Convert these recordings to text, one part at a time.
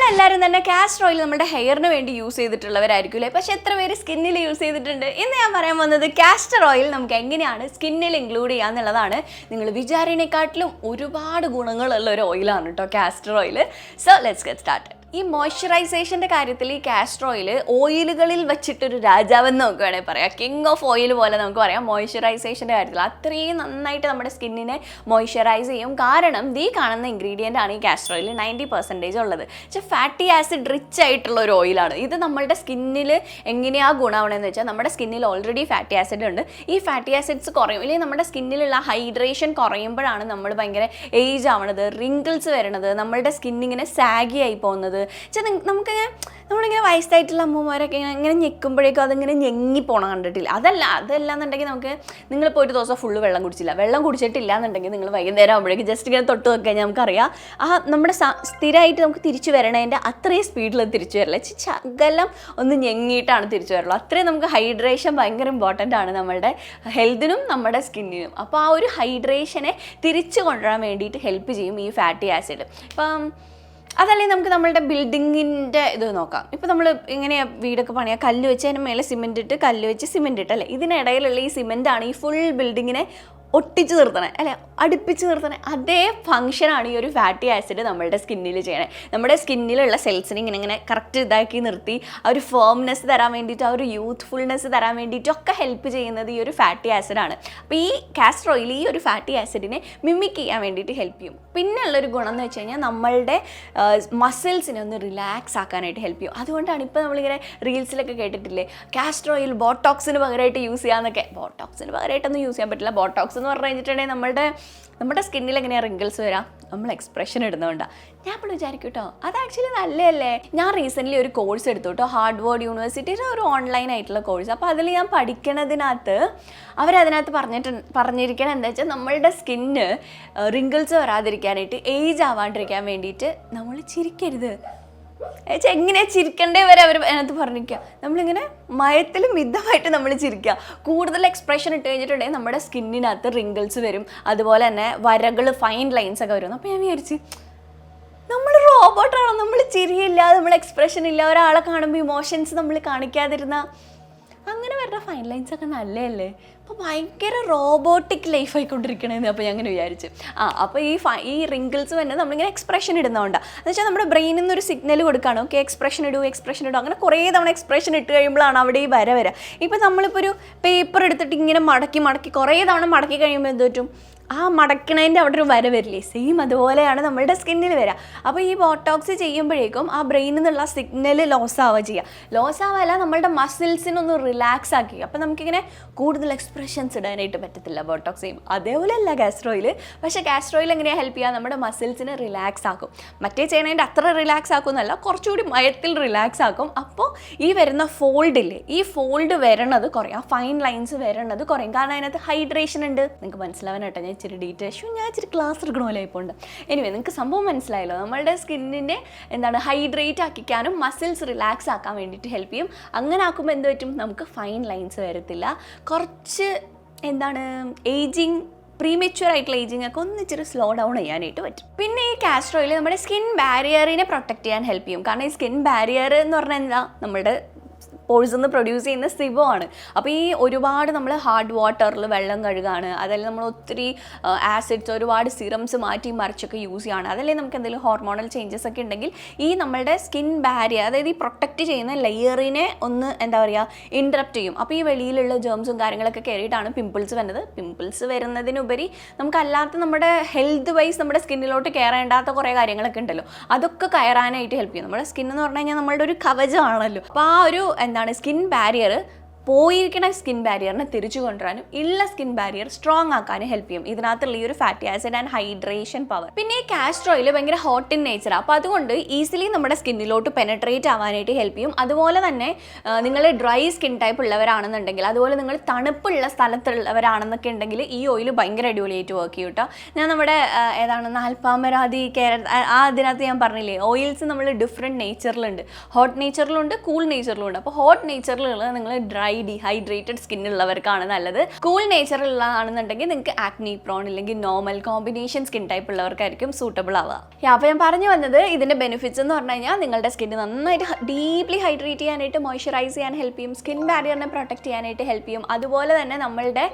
നമ്മളെല്ലാവരും തന്നെ castor oil നമ്മുടെ ഹെയറിന് വേണ്ടി യൂസ് ചെയ്തിട്ടുള്ളവരായിരിക്കും. പക്ഷെ എത്ര പേര് സ്കിന്നിൽ യൂസ് ചെയ്തിട്ടുണ്ട്? ഇന്ന് ഞാൻ പറയാൻ വന്നത് കാസ്റ്റർ ഓയിൽ നമുക്ക് എങ്ങനെയാണ് സ്കിന്നിൽ ഇൻക്ലൂഡ് ചെയ്യുക എന്നുള്ളതാണ്. നിങ്ങൾ വിചാരണയെക്കാട്ടിലും ഒരുപാട് ഗുണങ്ങളുള്ള ഒരു ഓയിലാണ് കേട്ടോ castor oil. So let's get start. ഈ മോയ്സ്ചറൈസേഷൻ്റെ കാര്യത്തിൽ ഈ കാസ്റ്റർ ഓയിൽ ഓയിലുകളിൽ വെച്ചിട്ടൊരു രാജാവെന്ന് നമുക്ക് വേണമെങ്കിൽ പറയാം. കിങ് ഓഫ് ഓയിൽ പോലെ നമുക്ക് പറയാം മോയ്സ്ചറൈസേഷൻ്റെ കാര്യത്തിൽ. അത്രയും നന്നായിട്ട് നമ്മുടെ സ്കിന്നിനെ മോയ്സ്ചറൈസ് ചെയ്യും. കാരണം ഈ കാണുന്ന ഇൻഗ്രീഡിയൻ്റ് ആണ് ഈ കാസ്റ്റർ ഓയിൽ 90% ഉള്ളത്. പക്ഷേ ഫാറ്റി ആസിഡ് റിച്ച് ആയിട്ടുള്ള ഒരു ഓയിലാണ് ഇത്. നമ്മളുടെ സ്കിന്നിൽ എങ്ങനെയാണ് ഗുണമാണെന്ന് വെച്ചാൽ നമ്മുടെ സ്കിന്നിൽ ഓൾറെഡി ഫാറ്റി ആസിഡ് ഉണ്ട്. ഈ ഫാറ്റി ആസിഡ്സ് കുറയും, ഇല്ലെങ്കിൽ നമ്മുടെ സ്കിന്നിലുള്ള ഹൈഡ്രേഷൻ കുറയുമ്പോഴാണ് നമ്മൾ ഭയങ്കര ഏജ് ആവണത്, റിങ്കിൾസ് വരണത്, നമ്മളുടെ സ്കിന്നിങ്ങനെ സാഗി ആയി പോകുന്നത്. നമ്മളിങ്ങനെ വയസ്സായിട്ടുള്ള അമ്മമാരൊക്കെ ഇങ്ങനെ ഞെക്കുമ്പോഴേക്കും അതിങ്ങനെ ഞെങ്ങി പോകണം കണ്ടിട്ടില്ല. അതല്ലാന്നുണ്ടെങ്കിൽ നിങ്ങളിപ്പോൾ ഒരു ദിവസം ഫുള്ള് വെള്ളം കുടിച്ചിട്ടില്ല എന്നുണ്ടെങ്കിൽ നിങ്ങൾ വൈകുന്നേരം ആകുമ്പോഴേക്കും ജസ്റ്റ് ഇങ്ങനെ തൊട്ട് നോക്കിക്കഴിഞ്ഞാൽ നമുക്കറിയാം നമ്മുടെ സ്ഥിരമായിട്ട് നമുക്ക് തിരിച്ചു വരണതിൻ്റെ അത്രയും സ്പീഡിൽ തിരിച്ചു വരില്ല. ശകലം ഒന്ന് ഞെങ്ങിയിട്ടാണ് തിരിച്ചു വരുള്ളൂ. അത്രയും നമുക്ക് ഹൈഡ്രേഷൻ ഭയങ്കര ഇമ്പോർട്ടൻ്റ് ആണ് നമ്മുടെ ഹെൽത്തിനും നമ്മുടെ സ്കിന്നിനും. അപ്പോൾ ആ ഒരു ഹൈഡ്രേഷനെ തിരിച്ചു കൊണ്ടുവരാൻ വേണ്ടിയിട്ട് ഹെൽപ്പ് ചെയ്യും ഈ ഫാറ്റി ആസിഡ്. ഇപ്പം അതല്ലെങ്കിൽ നമുക്ക് നമ്മളുടെ ബിൽഡിങ്ങിൻ്റെ ഇത് നോക്കാം. ഇപ്പോൾ നമ്മൾ ഇങ്ങനെയാണ് വീടൊക്കെ പണിയാൽ കല്ല് വെച്ച് അതിന് മേലെ സിമെൻറ്റ് ഇട്ട് കല്ല് വെച്ച് സിമെൻറ്റ് ഇട്ട് അല്ലേ, ഇതിനിടയിലുള്ള ഈ സിമെൻറ്റാണ് ഈ ഫുൾ ബിൽഡിങ്ങിനെ ഒട്ടിച്ച് നിർത്തണേ അല്ലെ, അടുപ്പിച്ച് നിർത്തണേ. അതേ ഫംഗ്ഷനാണ് ഈ ഒരു ഫാറ്റി ആസിഡ് നമ്മളുടെ സ്കിന്നിൽ ചെയ്യണേ. നമ്മുടെ സ്കിന്നിലുള്ള സെൽസിനെ ഇങ്ങനെ കറക്റ്റ് ഇതാക്കി നിർത്തി ആ ഒരു ഫേംനെസ് തരാൻ വേണ്ടിയിട്ട്, ആ ഒരു യൂത്ത്ഫുൾനെസ് തരാൻ വേണ്ടിയിട്ടൊക്കെ ഹെൽപ്പ് ചെയ്യുന്നത് ഈ ഒരു ഫാറ്റി ആസിഡാണ്. അപ്പോൾ ഈ കാസ്റ്റർ ഓയിൽ ഈ ഒരു ഫാറ്റി ആസിഡിനെ മിമിക് ചെയ്യാൻ വേണ്ടിയിട്ട് ഹെൽപ്പ് ചെയ്യും. പിന്നെ ഉള്ളൊരു ഗുണം എന്ന് വെച്ച് കഴിഞ്ഞാൽ നമ്മളുടെ മസിൽസിനെ ഒന്ന് റിലാക്സ് ആക്കാനായിട്ട് ഹെൽപ്പ് ചെയ്യും. അതുകൊണ്ടാണ് ഇപ്പോൾ നമ്മളിങ്ങനെ റീൽസിലൊക്കെ കേട്ടിട്ടില്ലേ കാസ്റ്റർ ഓയിൽ ബോട്ടോക്സിന് പകരമായിട്ട് യൂസ് ചെയ്യാമെന്നൊക്കെ. ബോട്ടോക്സിന് പകരമായിട്ടൊന്നും യൂസ് ചെയ്യാൻ പറ്റില്ല. ബോട്ടോക്സ് എന്ന് പറഞ്ഞു കഴിഞ്ഞിട്ടുണ്ടെങ്കിൽ നമ്മുടെ സ്കിന്നിൽ എങ്ങനെയാണ് റിങ്കിൾസ് വരാം, നമ്മൾ എക്സ്പ്രഷൻ ഇടുന്നതുകൊണ്ടാണ്. ഞാൻ ഇപ്പോൾ വിചാരിക്കും കേട്ടോ, അത് ആക്ച്വലി നല്ലതല്ലേ. ഞാൻ റീസെൻ്റ്ലി ഒരു കോഴ്സ് എടുത്തു കേട്ടോ, ഹാർഡ്വേർഡ് യൂണിവേഴ്സിറ്റിയുടെ ഒരു ഓൺലൈൻ ആയിട്ടുള്ള കോഴ്സ്. അപ്പോൾ അതിൽ ഞാൻ പഠിക്കണതിനകത്ത് അവരതിനകത്ത് പറഞ്ഞിരിക്കണം എന്താ വെച്ചാൽ നമ്മളുടെ സ്കിന്ന് റിങ്കിൾസ് വരാതിരിക്കാനായിട്ട്, ഏജ് ആവാണ്ടിരിക്കാൻ വേണ്ടിയിട്ട് നമ്മൾ ചിരിക്കരുത്. എങ്ങനെയാണ് ചിരിക്കണ്ടേ വരെ അവർ അതിനകത്ത് പറഞ്ഞിരിക്കുക. നമ്മളിങ്ങനെ മയത്തിൽ മിതമായിട്ട് നമ്മൾ ചിരിക്കുക. കൂടുതൽ എക്സ്പ്രഷൻ ഇട്ട് കഴിഞ്ഞിട്ടുണ്ടെങ്കിൽ നമ്മുടെ സ്കിന്നിനകത്ത് റിങ്കിൾസ് വരും, അതുപോലെ തന്നെ വരകൾ, ഫൈൻ ലൈൻസ് ഒക്കെ വരും. അപ്പോൾ ഞാൻ വിചാരിച്ച് നമ്മൾ റോബോട്ടാണോ, നമ്മൾ ചിരിയില്ല, നമ്മൾ എക്സ്പ്രഷൻ ഇല്ല, ഒരാളെ കാണുമ്പോൾ ഇമോഷൻസ് നമ്മൾ കാണിക്കാതിരുന്ന അങ്ങനെ വരുന്ന ഫൈൻ ലൈൻസ് ഒക്കെ നല്ലതല്ലേ. അപ്പോൾ ഭയങ്കര റോബോട്ടിക് ലൈഫ് ആയിക്കൊണ്ടിരിക്കണേന്ന് അപ്പോൾ ഞാൻ അങ്ങനെ വിചാരിച്ചു. അപ്പോൾ ഈ റിങ്കിൾസ് തന്നെ നമ്മളിങ്ങനെ എക്സ്പ്രഷൻ ഇടുന്നതുകൊണ്ടാണ്. എന്ന് വെച്ചാൽ നമ്മുടെ ബ്രെയിനിൽ നിന്നൊരു സിഗ്നൽ കൊടുക്കുകയാണ്, ഓക്കെ എക്സ്പ്രഷൻ ഇടൂ. അങ്ങനെ കുറേ തവണ എക്സ്പ്രഷൻ ഇട്ട് കഴിയുമ്പോഴാണ് അവിടെ ഈ വരിക. ഇപ്പോൾ നമ്മളിപ്പോൾ ഒരു പേപ്പർ എടുത്തിട്ട് ഇങ്ങനെ മടക്കി കുറേ തവണ മടക്കി കഴിയുമ്പോൾ എന്ത് പറ്റും, ആ മടക്കണതിൻ്റെ അവിടെ ഒരു വര വരില്ലേ, സെയിം അതുപോലെയാണ് നമ്മളുടെ സ്കിന്നിൽ വരിക. അപ്പോൾ ഈ ബോട്ടോക്സ് ചെയ്യുമ്പോഴേക്കും ആ ബ്രെയിനിൽ നിന്നുള്ള സിഗ്നൽ ലോസ് ആവുക ചെയ്യുക. ലോസ് ആവുകയല്ല, നമ്മളുടെ മസിൽസിനൊന്ന് റിലാക്സ് ആക്കി. അപ്പോൾ നമുക്കിങ്ങനെ കൂടുതൽ എക്സ്പ്രഷൻസ് ഇടാനായിട്ട് പറ്റത്തില്ല ബോട്ടോക്സ് ചെയ്യും. അതേപോലെയല്ല കാസ്റ്റർ ഓയിൽ. പക്ഷേ കാസ്റ്റർ ഓയിൽ എങ്ങനെയാണ് ഹെൽപ്പ് ചെയ്യുക, നമ്മുടെ മസിൽസിനെ റിലാക്സ് ആക്കും. മറ്റേ ചെയ്യണതിൻ്റെ അത്ര റിലാക്സ് ആക്കുമെന്നല്ല, കുറച്ചുകൂടി മയത്തിൽ റിലാക്സ് ആക്കും. അപ്പോൾ ഈ വരുന്ന ഫോൾഡില്ലേ, ഈ ഫോൾഡ് വരണത് കുറയും, ആ ഫൈൻ ലൈൻസ് വരണത് കുറയും. കാരണം അതിനകത്ത് ഹൈഡ്രേഷൻ ഉണ്ട്. നിങ്ങൾക്ക് മനസ്സിലാവാനായിട്ട് ഞാൻ ഇച്ചിരി ഡീറ്റെയിൽ ഞാൻ ഇച്ചിരി ക്ലാസ് എടുക്കണ പോലെ ആയിപ്പോണ്ട്. എനിവേ നിങ്ങൾക്ക് സംഭവം മനസ്സിലായല്ലോ. നമ്മളുടെ സ്കിന്നിനെ ഹൈഡ്രേറ്റ് ആക്കിക്കാനും മസിൽസ് റിലാക്സ് ആക്കാൻ വേണ്ടിയിട്ട് ഹെൽപ്പ് ചെയ്യും. അങ്ങനെ ആക്കുമ്പോൾ എന്ത് പറ്റും, നമുക്ക് ഫൈൻ ലൈൻസ് വരത്തില്ല. കുറച്ച് ഏജിങ്, പ്രീമെച്യൂർ ആയിട്ടുള്ള ഏജിങ് ഒക്കെ ഒന്നിച്ചിരി സ്ലോ ഡൗൺ ചെയ്യാനായിട്ട് പറ്റും. പിന്നെ ഈ കാസ്റ്റർ ഓയിൽ നമ്മുടെ സ്കിൻ ബാരിയറിനെ പ്രൊട്ടക്റ്റ് ചെയ്യാൻ ഹെൽപ്പ് ചെയ്യും. കാരണം ഈ സ്കിൻ ബാരിയർ എന്ന് പറഞ്ഞാൽ എന്താ, നമ്മുടെ പോഴ്സ് നിന്ന് പ്രൊഡ്യൂസ് ചെയ്യുന്ന സിബമാണ്. അപ്പോൾ ഈ ഒരുപാട് നമ്മൾ ഹാർഡ് വാട്ടറിൽ വെള്ളം കഴുകാണ്, അതല്ലെങ്കിൽ നമ്മൾ ഒത്തിരി ആസിഡ്സ്, ഒരുപാട് സിറംസ് മാറ്റി മറിച്ചൊക്കെ യൂസ് ചെയ്യുകയാണ്, അതല്ലെങ്കിൽ നമുക്ക് എന്തെങ്കിലും ഹോർമോണൽ ചേഞ്ചസ് ഒക്കെ ഉണ്ടെങ്കിൽ ഈ നമ്മളുടെ സ്കിൻ ബാരിയർ, അതായത് ഈ പ്രൊട്ടക്റ്റ് ചെയ്യുന്ന ലെയറിനെ ഒന്ന് ഇൻറ്ററപ്റ്റ് ചെയ്യും. അപ്പോൾ ഈ വെളിയിലുള്ള ജേംസും കാര്യങ്ങളൊക്കെ കയറിയിട്ടാണ് പിമ്പിൾസ് വരുന്നത്. പിമ്പിൾസ് വരുന്നതിനുപരി നമുക്കല്ലാത്ത നമ്മുടെ ഹെൽത്ത് വൈസ് നമ്മുടെ സ്കിന്നിലോട്ട് കയറേണ്ടാത്ത കുറേ കാര്യങ്ങളൊക്കെ ഉണ്ടല്ലോ, അതൊക്കെ കയറാനായിട്ട് ഹെൽപ്പ് ചെയ്യും. നമ്മുടെ സ്കിൻ എന്ന് പറഞ്ഞു കഴിഞ്ഞാൽ നമ്മളുടെ ഒരു കവചമാണല്ലോ. അപ്പോൾ ആ ഒരു സ്കിൻ ബാരിയർ പോയിരിക്കുന്ന സ്കിൻ ബാരിയറിനെ തിരിച്ചു കൊണ്ടുവരാനും ഉള്ള സ്കിൻ ബാരിയർ സ്ട്രോങ് ആക്കാനും ഹെൽപ്പ് ചെയ്യും ഇതിനകത്തുള്ള ഈ ഒരു fatty acid and hydration power. പിന്നെ ഈ കാസ്റ്റർ ഓയിൽ ഭയങ്കര ഹോട്ട് ഇൻ നേച്ചറാണ്. അപ്പോൾ അതുകൊണ്ട് ഈസിലി നമ്മുടെ സ്കിന്നിലോട്ട് പെനട്രേറ്റ് ആവാനായിട്ട് ഹെൽപ്പ് ചെയ്യും. അതുപോലെ തന്നെ നിങ്ങൾ ഡ്രൈ സ്കിൻ ടൈപ്പ് ഉള്ളവരാണെന്നുണ്ടെങ്കിൽ, അതുപോലെ നിങ്ങൾ തണുപ്പുള്ള സ്ഥലത്തുള്ളവരാണെന്നൊക്കെ ഉണ്ടെങ്കിൽ ഈ ഓയിൽ ഭയങ്കര അടിപൊളിയായിട്ട് വർക്ക് ചെയ്യും കേട്ടോ. ഞാൻ നമ്മുടെ നാൽപ്പാമരാതി അതിനകത്ത് ഞാൻ പറഞ്ഞില്ലേ, ഓയിൽസ് നമ്മൾ ഡിഫറെൻറ്റ് നേച്ചറിലുണ്ട്. ഹോട്ട് നേച്ചറിലുണ്ട്, കൂൾ നേച്ചറിലുണ്ട്. അപ്പോൾ ഹോട്ട് നേച്ചറിലുള്ള നിങ്ങൾ ഡ്രൈ ഡീഹൈഡ്രേറ്റഡ് സ്കിൻ ഉള്ളവർക്കാണ് നല്ലത്. കൂൾ നേച്ചറുള്ളതാണെന്നുണ്ടെങ്കിൽ നിങ്ങൾക്ക് ആക്നി പ്രോൺ അല്ലെങ്കിൽ നോർമൽ കോമ്പിനേഷൻ സ്കിൻ ടൈപ്പ് ഉള്ളവർക്കായിരിക്കും സൂട്ടബിൾ ആവുക. അപ്പോൾ ഞാൻ പറഞ്ഞു വന്നത് ഇതിൻ്റെ ബെനിഫിറ്റ്സ് എന്ന് പറഞ്ഞു കഴിഞ്ഞാൽ നിങ്ങളുടെ സ്കിന്ന് നന്നായിട്ട് ഡീപ്ലി ഹൈഡ്രേറ്റ് ചെയ്യാനായിട്ട്, മോയ്സ്ചറൈസ് ചെയ്യാൻ ഹെൽപ്പ് ചെയ്യും, സ്കിൻ ബാരിയറിനെ പ്രൊട്ടക്ട് ചെയ്യാനായിട്ട് ഹെൽപ്പ് ചെയ്യും. അതുപോലെ തന്നെ നമ്മളുടെ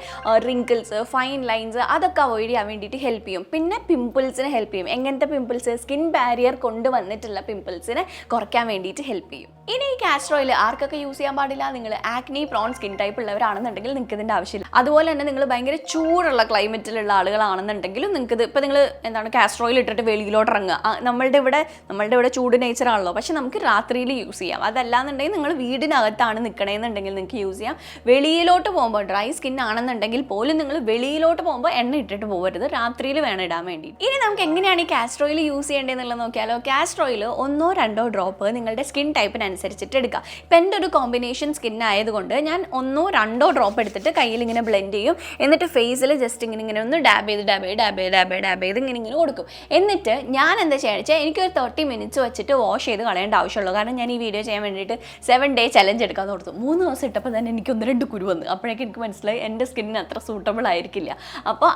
റിങ്കിൾസ്, ഫൈൻ ലൈൻസ് അതൊക്കെ അവോയ്ഡ് ചെയ്യാൻ വേണ്ടിയിട്ട് ഹെൽപ്പ് ചെയ്യും. പിന്നെ പിമ്പിൾസിനെ ഹെൽപ്പ് ചെയ്യും. എങ്ങനത്തെ പിമ്പിൾസ്? സ്കിൻ ബാരിയർ കൊണ്ടുവന്നിട്ടുള്ള പിമ്പിൾസിനെ കുറയ്ക്കാൻ വേണ്ടിയിട്ട് ഹെൽപ്പ് ചെയ്യും. ഇനി ഈ കാസ്റ്റർ ഓയിൽ ആർക്കൊക്കെ യൂസ് ചെയ്യാൻ പാടില്ല? നിങ്ങൾ ആക്നി പ്രോൺ സ്കിൻ ടൈപ്പ് ഉള്ളവരാണെന്നുണ്ടെങ്കിൽ നിങ്ങൾക്ക് ഇതിൻ്റെ ആവശ്യമില്ല. അതുപോലെ തന്നെ നിങ്ങൾ ഭയങ്കര ചൂടുള്ള ക്ലൈമറ്റിലുള്ള ആളുകളാണെന്നുണ്ടെങ്കിലും നിങ്ങൾക്ക് ഇത് ഇപ്പോൾ നിങ്ങൾ കാസ്റ്റർ ഓയിൽ ഇട്ടിട്ട് വെളിയിലോട്ട് ഇറങ്ങുക. നമ്മളുടെ ഇവിടെ ചൂട് നേച്ചറാണല്ലോ, പക്ഷെ നമുക്ക് രാത്രിയിൽ യൂസ് ചെയ്യാം. അതല്ലാന്നുണ്ടെങ്കിൽ നിങ്ങൾ വീടിനകത്താണ് നിൽക്കണമെന്നുണ്ടെങ്കിൽ നിങ്ങൾക്ക് യൂസ് ചെയ്യാം. വെളിയിലോട്ട് പോകുമ്പോൾ ഡ്രൈ സ്കിൻ ആണെന്നുണ്ടെങ്കിൽ പോലും നിങ്ങൾ വെളിയിലോട്ട് പോകുമ്പോൾ എണ്ണ ഇട്ടിട്ട് പോകരുത്, രാത്രിയിൽ വേണം ഇടാൻ വേണ്ടി. ഇനി നമുക്ക് എങ്ങനെയാണ് ഈ കാസ്റ്റർ ഓയിൽ യൂസ് ചെയ്യേണ്ടതെന്നുള്ളത് നോക്കിയാലോ. കാസ്റ്റർ ഓയിൽ 1-2 ഡ്രോപ്പ് നിങ്ങളുടെ സ്കിൻ ടൈപ്പിനനുസരിച്ചിട്ട് എടുക്കുക. ഇപ്പം എൻ്റെ ഒരു കോമ്പിനേഷൻ സ്കിൻ ആയതുകൊണ്ട് ഞാൻ 1-2 ഡ്രോപ്പ് എടുത്തിട്ട് കയ്യിൽ ഇങ്ങനെ ബ്ലെൻഡ് ചെയ്യും. എന്നിട്ട് ഫേസിൽ ജസ്റ്റ് ഇങ്ങനെ ഒന്ന് ഡാബ് ചെയ്ത് ഇങ്ങനെ കൊടുക്കും. എന്നിട്ട് ഞാൻ എന്താ ചെയ്യുക വെച്ചാൽ എനിക്കൊരു 30 മിനിറ്റ്സ് വെച്ചിട്ട് വാഷ് ചെയ്ത് കളയേണ്ട ആവശ്യമുള്ളൂ. കാരണം ഞാൻ ഈ വീഡിയോ ചെയ്യാൻ വേണ്ടിയിട്ട് 7 ഡേ ചലഞ്ച് എടുക്കാൻ കൊടുത്തു. 3 ദിവസം ഇട്ടപ്പോൾ തന്നെ എനിക്ക് 1-2 കുരു വന്നു. അപ്പോഴേക്കും എനിക്ക് മനസ്സിലായി എൻ്റെ സ്കിന്നിന് അത്ര സൂട്ടബിൾ ആയിരിക്കില്ല. അപ്പോൾ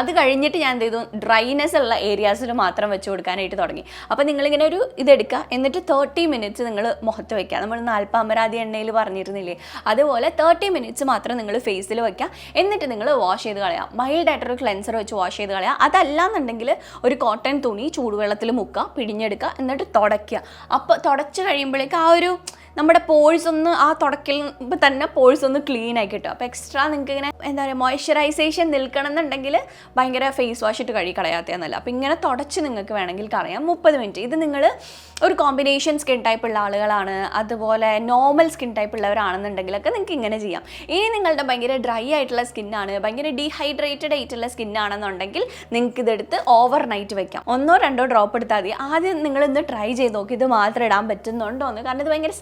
അത് കഴിഞ്ഞിട്ട് ഞാൻ എന്ത് ചെയ്തു, ഡ്രൈനെസ് ഉള്ള ഏരിയാസിൽ മാത്രം വെച്ച് കൊടുക്കാനായിട്ട് തുടങ്ങി. അപ്പോൾ നിങ്ങളിങ്ങനെ ഒരു ഇതെടുക്കുക, എന്നിട്ട് 30 മിനിറ്റ്സ് നിങ്ങൾ മുഖത്ത് വയ്ക്കുക. നമ്മൾ 40 അമരാദി എണ്ണയിൽ പറഞ്ഞിരുന്നില്ലേ, അതുപോലെ 30 മിനിറ്റ്സ് മാത്രം നിങ്ങൾ ഫേസിൽ വയ്ക്കുക. എന്നിട്ട് നിങ്ങൾ വാഷ് ചെയ്ത് കളയാം. മൈൽഡായിട്ടൊരു ക്ലെൻസർ വെച്ച് വാഷ് ചെയ്ത് കളയാം. അതല്ലാന്നുണ്ടെങ്കിൽ ഒരു കോട്ടൺ തുണി ചൂടുവെള്ളത്തിൽ മുക്കുക, പിഴിഞ്ഞെടുക്കുക, എന്നിട്ട് തുടയ്ക്കുക. അപ്പോൾ തുടച്ച് കഴിയുമ്പോഴേക്ക് ആ ഒരു നമ്മുടെ പോഴ്സ് ഒന്ന് ആ തുടയ്ക്കുമ്പോൾ തന്നെ പോഴ്സ് ഒന്ന് ക്ലീൻ ആയി കിട്ടും. അപ്പോൾ എക്സ്ട്രാ നിങ്ങൾക്ക് ഇങ്ങനെ എന്താ പറയുക മോയ്സ്ചറൈസേഷൻ നിൽക്കണം എന്നുണ്ടെങ്കിൽ ഭയങ്കര ഫേസ് വാഷ് ഇട്ട് കളയാത്തതെന്നല്ല. അപ്പോൾ ഇങ്ങനെ തുടച്ച് നിങ്ങൾക്ക് വേണമെങ്കിൽ കളയാം 30 മിനിറ്റ്. ഇത് നിങ്ങൾ ഒരു കോമ്പിനേഷൻ സ്കിൻ ടൈപ്പ് ഉള്ള ആളുകളാണ്, അതുപോലെ നോർമൽ സ്കിൻ ടൈപ്പ് ഉള്ളവരാണെന്നുണ്ടെങ്കിലൊക്കെ നിങ്ങൾക്ക് ഇങ്ങനെ ചെയ്യാം. ഇനി നിങ്ങളുടെ ഭയങ്കര ഡ്രൈ ആയിട്ടുള്ള സ്കിന്നാണ്, ഭയങ്കര ഡീഹൈഡ്രേറ്റഡ് ആയിട്ടുള്ള സ്കിന്നാണെന്നുണ്ടെങ്കിൽ നിങ്ങൾക്ക് ഇതെടുത്ത് ഓവർ നൈറ്റ് വെക്കാം. 1-2 ഡ്രോപ്പ് എടുത്താൽ മതി. ആദ്യം നിങ്ങളിന്ന് ട്രൈ ചെയ്ത് നോക്കി ഇത് മാത്രം ഇടാൻ പറ്റുന്നുണ്ടോ എന്ന്. കാരണം ഇത് ഭയങ്കര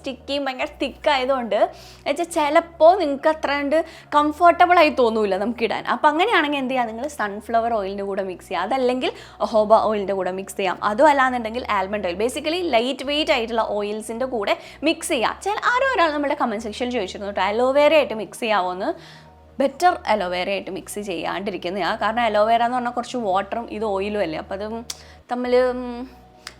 ഭയങ്കര തിക്കായതുകൊണ്ട് വെച്ചാൽ ചിലപ്പോൾ നിങ്ങൾക്ക് അത്ര കണ്ട് കംഫർട്ടബിളായി തോന്നൂല നമുക്കിടാൻ. അപ്പോൾ അങ്ങനെയാണെങ്കിൽ എന്ത് ചെയ്യുക, നിങ്ങൾ സൺഫ്ലവർ ഓയിലിൻ്റെ കൂടെ മിക്സ് ചെയ്യുക, അതല്ലെങ്കിൽ ഹോബ ഓയിലിൻ്റെ കൂടെ മിക്സ് ചെയ്യാം. അതും അല്ലാന്നുണ്ടെങ്കിൽ almond oil, basically light weight ആയിട്ടുള്ള ഓയിൽസിൻ്റെ കൂടെ മിക്സ് ചെയ്യുക. ഒരാൾ നമ്മുടെ കമൻറ്റ് സെക്ഷനിൽ ചോദിച്ചിരുന്നു കേട്ടോ, അലോവേര ആയിട്ട് മിക്സ് ചെയ്യാമോന്ന്. ബെറ്റർ അലോവേര ആയിട്ട് മിക്സ് ചെയ്യാണ്ടിരിക്കുന്നതാണ്. കാരണം അലോവേര എന്ന് പറഞ്ഞാൽ കുറച്ച് വാട്ടറും ഇത് ഓയിലും അല്ലേ, അപ്പോൾ അത് തമ്മിൽ.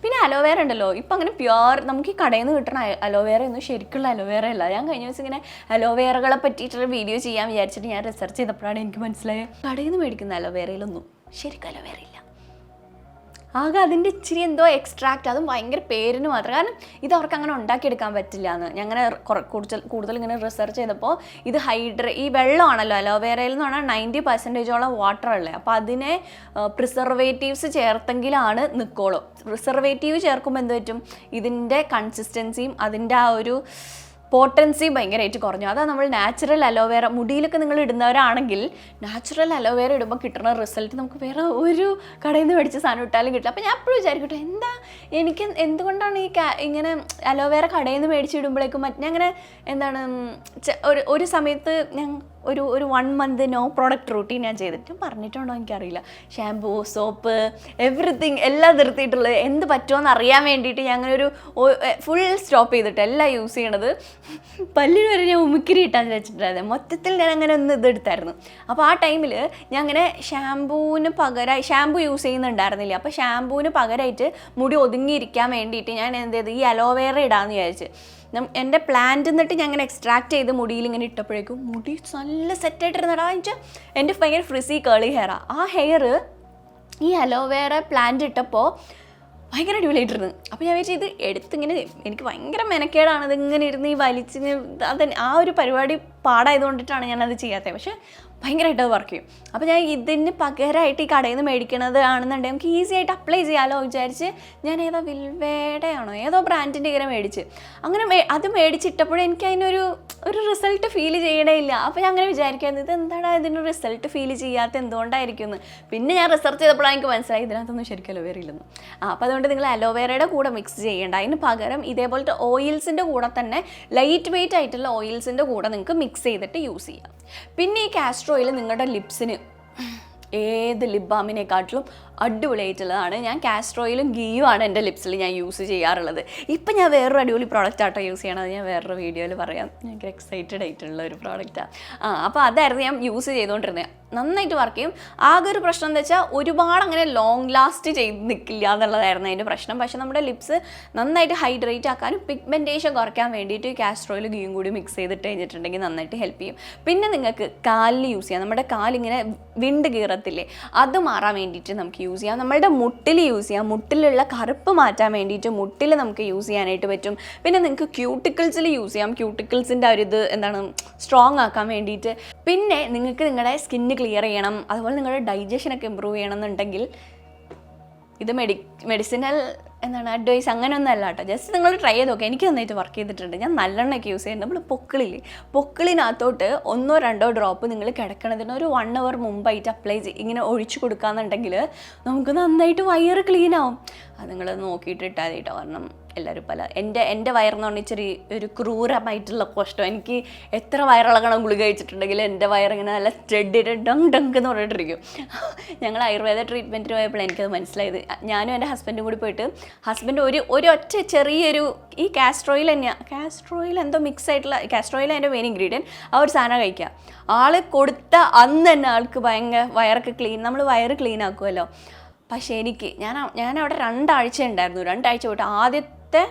പിന്നെ അലോവേര ഉണ്ടല്ലോ, ഇപ്പം അങ്ങനെ പ്യുവർ നമുക്ക് ഈ കടയിൽ നിന്ന് കിട്ടുന്ന അലോവേര ഒന്നും ശരിക്കുള്ള അലോവേര അല്ല. ഞാൻ കഴിഞ്ഞ ദിവസം ഇങ്ങനെ അലോവേറകളെ പറ്റിയിട്ടൊരു വീഡിയോ ചെയ്യാൻ വിചാരിച്ചിട്ട് ഞാൻ റിസർച്ച് ചെയ്തപ്പോഴാണ് എനിക്ക് മനസ്സിലായത് കടയിൽ നിന്ന് മേടിക്കുന്ന അലോവേരയിലൊന്നും ശരിക്കും അലോവേര ഇല്ല. ആകെ അതിൻ്റെ ഇച്ചിരി എന്തോ എക്സ്ട്രാക്റ്റ്, അതും ഭയങ്കര പേരിന് മാത്രം. കാരണം ഇത് അവർക്ക് അങ്ങനെ ഉണ്ടാക്കിയെടുക്കാൻ പറ്റില്ല എന്ന് ഞാൻ അങ്ങനെ കൂടുതൽ ഇങ്ങനെ റിസർച്ച് ചെയ്തപ്പോൾ ഇത് ഈ വെള്ളമാണല്ലോ അലോവേരയിൽ എന്ന് പറഞ്ഞാൽ 90% വാട്ടർ ഉള്ളത്. അപ്പോൾ അതിനെ പ്രിസർവേറ്റീവ്സ് ചേർത്തെങ്കിലാണ് നിൽക്കോളൂ. പ്രിസർവേറ്റീവ് ചേർക്കുമ്പോൾ എന്ത് പറ്റും, ഇതിൻ്റെ കൺസിസ്റ്റൻസിയും അതിൻ്റെ ആ ഒരു പോട്ടൻസി ഭയങ്കരമായിട്ട് കുറഞ്ഞു. അതാണ് നമ്മൾ നാച്ചുറൽ അലോവേര മുടിയിലൊക്കെ നിങ്ങൾ ഇടുന്നവരാണെങ്കിൽ നാച്ചുറൽ അലോവേര ഇടുമ്പോൾ കിട്ടുന്ന റിസൾട്ട് നമുക്ക് വേറെ ഒരു കടയിൽ നിന്ന് മേടിച്ച സാധനം ഇട്ടാലും കിട്ടില്ല. അപ്പോൾ ഞാൻ എപ്പോഴും വിചാരിക്കട്ടെ എനിക്ക് എന്തുകൊണ്ടാണ് ഇങ്ങനെ അലോവേര കടയിൽ നിന്ന് മേടിച്ചിടുമ്പോഴേക്കും ഞാൻ അങ്ങനെ ഒരു സമയത്ത് ഞാൻ ഒരു 1 മന്ത് നോ പ്രോഡക്റ്റ് റൂട്ടീൻ ഞാൻ ചെയ്തിട്ട് പറഞ്ഞിട്ടുണ്ടോ എനിക്കറിയില്ല. ഷാമ്പൂ, സോപ്പ്, എവറിത്തിങ് എല്ലാം നിർത്തിയിട്ടുള്ളത് എന്ത് പറ്റുമോയെന്ന് അറിയാൻ വേണ്ടിയിട്ട് ഞാൻ അങ്ങനെ ഒരു ഫുൾ സ്റ്റോപ്പ് ചെയ്തിട്ട് എല്ലാം യൂസ് ചെയ്യണത്. പല്ലിന് വരെ ഞാൻ ഉമിക്കിരി ഇട്ടാൻ വെച്ചിട്ടുണ്ടായിരുന്നു. മൊത്തത്തിൽ ഞാൻ അങ്ങനെ ഒന്ന് ഇതെടുത്തായിരുന്നു. അപ്പോൾ ആ ടൈമിൽ ഞാൻ അങ്ങനെ ഷാമ്പൂ യൂസ് ചെയ്യുന്നുണ്ടായിരുന്നില്ല. അപ്പോൾ ഷാമ്പൂവിന് പകരമായിട്ട് മുടി ഒതുങ്ങിയിരിക്കാൻ വേണ്ടിയിട്ട് ഞാൻ എന്ത് ചെയ്ത് ഈ അലോവേറ ഇടാമെന്ന് വിചാരിച്ച് എൻ്റെ പ്ലാന്റ് എന്നിട്ട് ഞാൻ അങ്ങനെ എക്സ്ട്രാക്ട് ചെയ്ത് മുടിയിൽ ഇങ്ങനെ ഇട്ടപ്പോഴേക്കും മുടി നല്ല സെറ്റായിട്ടിരുന്നടാ. വെച്ചാൽ എൻ്റെ ഭയങ്കര ഫ്രിസി കേളി ഹെയറാണ്. ആ ഹെയർ ഈ അലോവേറ പ്ലാന്റ് ഇട്ടപ്പോൾ ഭയങ്കര അടിപൊളിയായിട്ടിരുന്നു. അപ്പോൾ ഞാൻ വെച്ചാൽ ഇത് എടുത്തിങ്ങനെ എനിക്ക് ഭയങ്കര മെനക്കേടാണ് ഇതിങ്ങനെ ഇരുന്ന് ഈ വലിച്ചിങ്ങനെ ആ ഒരു പരിപാടി പാടായതുകൊണ്ടിട്ടാണ് ഞാനത് ചെയ്യാത്തത്. പക്ഷേ ഭയങ്കരമായിട്ട് അത് വർക്ക് ചെയ്യും. അപ്പോൾ ഞാൻ ഇതിന് പകരമായിട്ട് ഈ കടയിൽ നിന്ന് മേടിക്കണത് ആണെന്നുണ്ടെങ്കിൽ നമുക്ക് ഈസി ആയിട്ട് അപ്ലൈ ചെയ്യാമല്ലോ വിചാരിച്ച് ഞാൻ വിൽവേയുടെ ആണോ ഏതോ ബ്രാൻഡിൻ്റെ ഇങ്ങനെ മേടിച്ച് അങ്ങനെ അത് മേടിച്ചിട്ടപ്പോഴും എനിക്ക് അതിനൊരു റിസൾട്ട് ഫീൽ ചെയ്യണേയില്ല. അപ്പോൾ ഞാൻ അങ്ങനെ വിചാരിക്കുന്നത് ഇതെന്താണ് ഇതിന് റിസൾട്ട് ഫീൽ ചെയ്യാത്ത എന്തുകൊണ്ടായിരിക്കും എന്ന്. പിന്നെ ഞാൻ റിസർച്ച് ചെയ്തപ്പോഴാണ് എനിക്ക് മനസ്സിലായി ഇതിനകത്തൊന്നും ശരിക്കും അലോവേര ഇല്ലെന്ന്. അപ്പോൾ അതുകൊണ്ട് നിങ്ങൾ അലോവേരയുടെ കൂടെ മിക്സ് ചെയ്യേണ്ട. അതിന് പകരം ഇതേപോലത്തെ ഓയിൽസിൻ്റെ കൂടെ തന്നെ ലൈറ്റ് വെയിറ്റ് ആയിട്ടുള്ള ഓയിൽസിൻ്റെ കൂടെ നിങ്ങൾക്ക് മിക്സ് ചെയ്തിട്ട് യൂസ് ചെയ്യാം. പിന്നെ ഈ കാസ്റ്റർ ഓയിൽ നിങ്ങളുടെ ലിപ്സിന് ഏത് ലിപ് ബാമിനെക്കാട്ടിലും അടിപൊളിയായിട്ടുള്ളതാണ്. ഞാൻ കാസ്റ്റർ ഓയിലും ഗീയുമാണ് എൻ്റെ ലിപ്സിൽ ഞാൻ യൂസ് ചെയ്യാറുള്ളത്. ഇപ്പം ഞാൻ വേറൊരു അടിപൊളി പ്രോഡക്റ്റ് ആട്ടോ യൂസ് ചെയ്യണത്, ഞാൻ വേറൊരു വീഡിയോയിൽ പറയാം. ഞങ്ങൾക്ക് എക്സൈറ്റഡ് ആയിട്ടുള്ള ഒരു പ്രോഡക്റ്റാണ്. അപ്പോൾ അതായിരുന്നു ഞാൻ യൂസ് ചെയ്തുകൊണ്ടിരുന്നത്. നന്നായിട്ട് വർക്ക് ചെയ്യും. ആകെ ഒരു പ്രശ്നം എന്താ വെച്ചാൽ ഒരുപാട് അങ്ങനെ ലോങ് ലാസ്റ്റ് ചെയ്ത് നിൽക്കില്ല എന്നുള്ളതായിരുന്നു അതിൻ്റെ പ്രശ്നം. പക്ഷേ നമ്മുടെ ലിപ്സ് നന്നായിട്ട് ഹൈഡ്രേറ്റ് ആക്കാനും പിഗ്മെൻറ്റേഷൻ കുറയ്ക്കാൻ വേണ്ടിയിട്ട് കാസ്റ്റർ ഓയിൽ ഗീയും കൂടി മിക്സ് ചെയ്തിട്ട് കഴിഞ്ഞിട്ടുണ്ടെങ്കിൽ നന്നായിട്ട് ഹെൽപ്പ് ചെയ്യും. പിന്നെ നിങ്ങൾക്ക് കാലിൽ യൂസ് ചെയ്യാം. നമ്മുടെ കാലിങ്ങനെ വിണ്ട് കീറത്തില്ലേ, അത് മാറാൻ വേണ്ടിയിട്ട് നമുക്ക് യൂസ് ചെയ്യാം. നമ്മളുടെ മുട്ടിൽ യൂസ് ചെയ്യാം. മുട്ടിലുള്ള കറുപ്പ് മാറ്റാൻ വേണ്ടിയിട്ട് മുട്ടിൽ നമുക്ക് യൂസ് ചെയ്യാനായിട്ട് പറ്റും. പിന്നെ നിങ്ങൾക്ക് ക്യൂട്ടിക്കിൾസിൽ യൂസ് ചെയ്യാം. ക്യൂട്ടിക്കിൾസിൻ്റെ ഒരു ഇത് എന്താണ് സ്ട്രോങ് ആക്കാൻ വേണ്ടിയിട്ട്. പിന്നെ നിങ്ങൾക്ക് നിങ്ങളുടെ സ്കിന്ന് ക്ലിയർ ചെയ്യണം, അതുപോലെ നിങ്ങളുടെ ഡൈജഷനൊക്കെ ഇമ്പ്രൂവ് ചെയ്യണം എന്നുണ്ടെങ്കിൽ ഇത് മെഡിസിനൽ എന്താണ് അഡ്വൈസ് അങ്ങനെയൊന്നും അല്ല കേട്ടോ. ജസ്റ്റ് നിങ്ങൾ ട്രൈ ചെയ്ത് നോക്കുക. എനിക്ക് നന്നായിട്ട് വർക്ക് ചെയ്തിട്ടുണ്ട്. ഞാൻ നല്ലെണ്ണയൊക്കെ യൂസ് ചെയ്യുന്നുണ്ട്. നമ്മൾ പൊക്കിളിനകത്തോട്ട് 1-2 ഡ്രോപ്പ് നിങ്ങൾ കിടക്കണതിന് ഒരു 1 hour മുമ്പായിട്ട് അപ്ലൈ ഇങ്ങനെ ഒഴിച്ചു കൊടുക്കാന്നുണ്ടെങ്കിൽ നമുക്ക് നന്നായിട്ട് വയറ് ക്ലീൻ ആവും. അത് നിങ്ങൾ നോക്കിയിട്ട് ഇട്ടാൽ മതി കേട്ടോ. കാരണം എല്ലാവരും എൻ്റെ വയറെന്ന് പറഞ്ഞാൽ ഇച്ചിരി ഒരു ക്രൂരമായിട്ടുള്ള കഷ്ടം. എനിക്ക് എത്ര വയറിളകണം ഗുളിക കഴിച്ചിട്ടുണ്ടെങ്കിൽ എൻ്റെ വയറിങ്ങനെ നല്ല സ്റ്റഡിയിട്ട് ഡങ്ക് എന്ന് പറഞ്ഞിട്ടിരിക്കും. ഞങ്ങൾ ആയുർവേദ ട്രീറ്റ്മെൻറ്റിന് പോയപ്പോൾ എനിക്കത് മനസ്സിലായത്. ഞാനും എൻ്റെ ഹസ്ബൻഡും കൂടി പോയിട്ട് ഹസ്ബൻഡ് ഒരു ഒറ്റ ചെറിയൊരു ഈ കാസ്റ്റർ ഓയിൽ തന്നെയാണ്, കാസ്റ്റർ ഓയിൽ എന്തോ മിക്സ് ആയിട്ടുള്ള കാസ്റ്റർ ഓയിൽ അതിൻ്റെ മെയിൻ ഇൻഗ്രീഡിയൻറ്റ്, ആ ഒരു സാധനം കഴിക്കുക. ആൾ കൊടുത്ത അന്ന് തന്നെ ആൾക്ക് ഭയങ്കര വയറൊക്കെ ക്ലീൻ, നമ്മൾ വയറ് ക്ലീൻ ആക്കുമല്ലോ. പക്ഷേ ഞാൻ അവിടെ 2 ആഴ്ച ഉണ്ടായിരുന്നു. 2 ആഴ്ച പോയിട്ട് ആദ്യത്തെ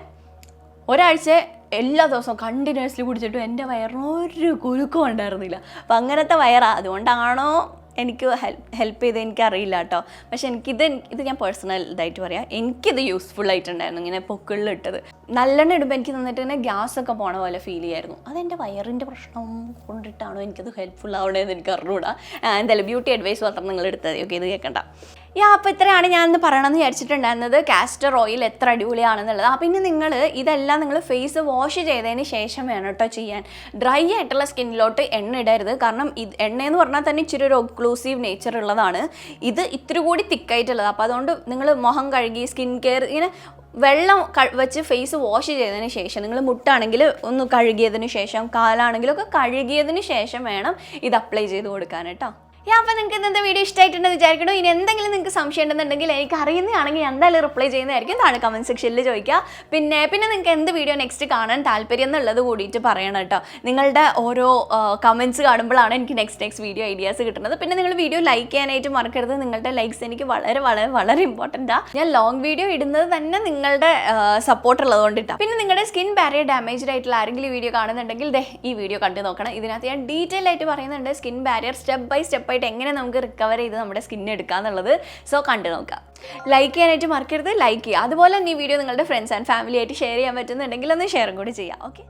ഒരാഴ്ച എല്ലാ ദിവസവും കണ്ടിന്യൂസ്ലി കുടിച്ചിട്ടും എൻ്റെ വയറിന് ഒരു കുലുക്കം ഉണ്ടായിരുന്നില്ല. അപ്പം അങ്ങനത്തെ വയറാണ്. അതുകൊണ്ടാണോ എനിക്ക് ഹെൽപ്പ് ചെയ്ത് എനിക്കറിയില്ല കേട്ടോ. പക്ഷെ ഇത് ഞാൻ പേഴ്സണൽ ഇതായിട്ട് പറയാം, എനിക്കിത് യൂസ്ഫുൾ ആയിട്ടുണ്ടായിരുന്നു. ഇങ്ങനെ പൊക്കിളിലിട്ടത് നല്ലെണ്ണ ഇടുമ്പോൾ എനിക്ക് നന്നായിട്ട് ഇങ്ങനെ ഗ്യാസൊക്കെ പോണ പോലെ ഫീൽ ചെയ്യായിരുന്നു. അതെൻ്റെ വയറിൻ്റെ പ്രശ്നം കൊണ്ടിട്ടാണോ എനിക്കത് ഹെൽപ്ഫുൾ ആവണേന്ന് എനിക്ക് അറിഞ്ഞൂടാ. എന്തായാലും ബ്യൂട്ടി അഡ്വൈസ് മാത്രം നിങ്ങൾ എടുത്തത്. ഓക്കെ, ഇത് കേൾക്കണ്ട. അപ്പോൾ ഇത്രയാണ് ഞാനിന്ന് പറയണമെന്ന് വിചാരിച്ചിട്ടുണ്ടായിരുന്നത്, കാസ്റ്റർ ഓയിൽ എത്ര അടിപൊളിയാണെന്നുള്ളത്. പിന്നെ ഇതെല്ലാം നിങ്ങൾ ഫേസ് വാഷ് ചെയ്തതിന് ശേഷം വേണം കേട്ടോ ചെയ്യാൻ. ഡ്രൈ ആയിട്ടുള്ള സ്കിന്നിലോട്ട് എണ്ണ ഇടരുത്. കാരണം എണ്ണയെന്ന് പറഞ്ഞാൽ തന്നെ ഇച്ചിരി ഒരു ഒക്ലൂസീവ് നേച്ചർ ഉള്ളതാണ്. ഇത് ഇത്തിരി കൂടി തിക്കായിട്ടുള്ളത്. അപ്പോൾ അതുകൊണ്ട് നിങ്ങൾ മുഖം കഴുകി സ്കിൻ കെയർ ഇങ്ങനെ വെള്ളം വെച്ച് ഫേസ് വാഷ് ചെയ്തതിന് ശേഷം, നിങ്ങൾ മുട്ടാണെങ്കിൽ ഒന്ന് കഴുകിയതിന് ശേഷം, കാലാണെങ്കിലൊക്കെ കഴുകിയതിന് ശേഷം വേണം ഇത് അപ്ലൈ ചെയ്ത് കൊടുക്കാൻ കേട്ടോ. അപ്പോൾ നിങ്ങൾക്ക് ഇന്നത്തെ വീഡിയോ ഇഷ്ടമായിട്ടുണ്ടെന്ന് വിചാരിക്കണോ? ഇനി എന്തെങ്കിലും നിങ്ങൾക്ക് സംശയം ഉണ്ടെന്നുണ്ടെങ്കിൽ എനിക്ക് അറിയുന്നതാണെങ്കിൽ എന്തായാലും റിപ്ലൈ ചെയ്യുന്നതായിരിക്കും. താഴെ കമൻറ്റ് സെക്ഷനിൽ ചോദിക്കുക. പിന്നെ നിങ്ങൾക്ക് എന്ത് വീഡിയോ നെക്സ്റ്റ് കാണാൻ താല്പര്യം എന്നുള്ളത് കൂടിയിട്ട് പറയണം കേട്ടോ. നിങ്ങളുടെ ഓരോ കമൻറ്റ്സ് കാണുമ്പോഴാണ് എനിക്ക് നെക്സ്റ്റ് വീഡിയോ ഐഡിയാസ് കിട്ടുന്നത്. പിന്നെ നിങ്ങൾ വീഡിയോ ലൈക്ക് ചെയ്യാനായിട്ട് മറക്കരുത്. നിങ്ങളുടെ ലൈക്സ് എനിക്ക് വളരെ വളരെ വളരെ ഇമ്പോർട്ടൻ്റാണ്. ഞാൻ ലോങ് വീഡിയോ ഇടുന്നത് തന്നെ നിങ്ങളുടെ സപ്പോർട്ട് ഉള്ളതുകൊണ്ടിട്ടാണ്. പിന്നെ നിങ്ങളുടെ സ്കിൻ ബാരിയർ ഡാമേജ്ഡ് ആയിട്ടുള്ള ആരെങ്കിലും വീഡിയോ കാണുന്നുണ്ടെങ്കിൽ ഈ വീഡിയോ കണ്ടു നോക്കണം. ഇതിനകത്ത് ഞാൻ ഡീറ്റെയിൽ ആയിട്ട് പറയുന്നുണ്ട് skin barrier step by step ആയിട്ട് എങ്ങനെ നമുക്ക് റിക്കവർ ചെയ്ത് നമ്മുടെ സ്കിന്നെ എടുക്കാന്നുള്ളത്. സോ കണ്ടു നോക്കാം. ലൈക്ക് ചെയ്യാനായിട്ട് മറക്കരുത്. ലൈക്ക് ചെയ്യുക. അതുപോലെ തന്നെ ഈ വീഡിയോ നിങ്ങളുടെ ഫ്രണ്ട്സ് ആൻഡ് ഫാമിലി ആയിട്ട് ഷെയർ ചെയ്യാൻ പറ്റുന്നുണ്ടെങ്കിൽ ഒന്ന് ഷെയറും കൂടി ചെയ്യാം. ഓക്കെ.